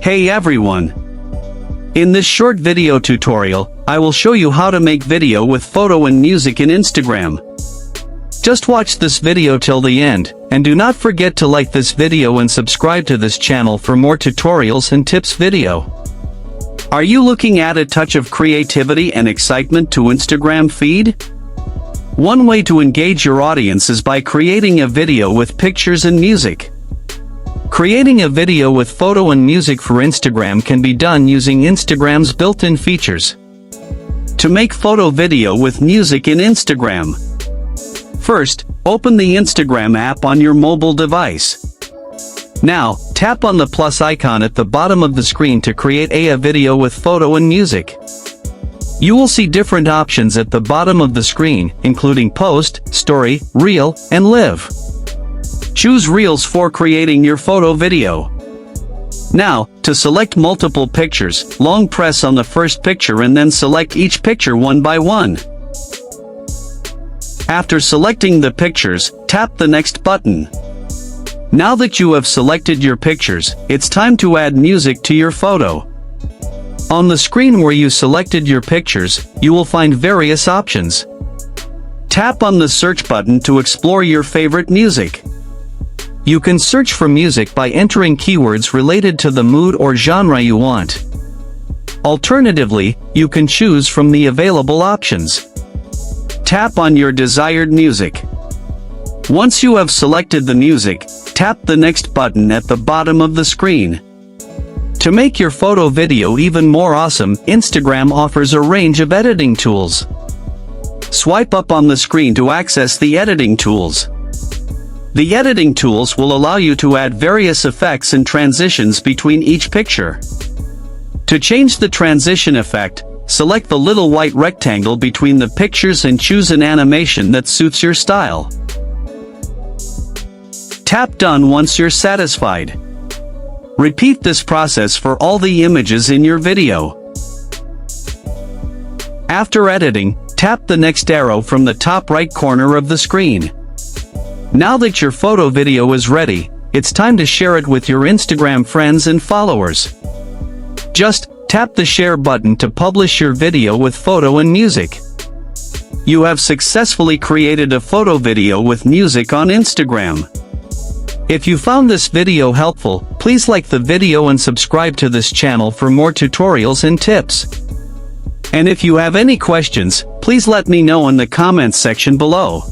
Hey everyone! In this short video tutorial, I will show you how to make video with photo and music in Instagram. Just watch this video till the end, and do not forget to like this video and subscribe to this channel for more tutorials and tips video. Are you looking at a touch of creativity and excitement to Instagram feed? One way to engage your audience is by creating a video with pictures and music. Creating a video with photo and music for Instagram can be done using Instagram's built-in features. To make photo video with music in Instagram, first, open the Instagram app on your mobile device. Now, tap on the plus icon at the bottom of the screen to create a video with photo and music. You will see different options at the bottom of the screen, including Post, Story, Reel, and Live. Choose Reels for creating your photo video. Now, to select multiple pictures, long press on the first picture and then select each picture one by one. After selecting the pictures, tap the next button. Now that you have selected your pictures, it's time to add music to your photo. On the screen where you selected your pictures, you will find various options. Tap on the search button to explore your favorite music. You can search for music by entering keywords related to the mood or genre you want. Alternatively, you can choose from the available options. Tap on your desired music. Once you have selected the music, tap the next button at the bottom of the screen. To make your photo video even more awesome, Instagram offers a range of editing tools. Swipe up on the screen to access the editing tools. The editing tools will allow you to add various effects and transitions between each picture. To change the transition effect, select the little white rectangle between the pictures and choose an animation that suits your style. Tap Done once you're satisfied. Repeat this process for all the images in your video. After editing, tap the next arrow from the top right corner of the screen. Now that your photo video is ready, it's time to share it with your Instagram friends and followers. Just tap the share button to publish your video with photo and music. You have successfully created a photo video with music on Instagram. If you found this video helpful, please like the video and subscribe to this channel for more tutorials and tips. And if you have any questions, please let me know in the comments section below.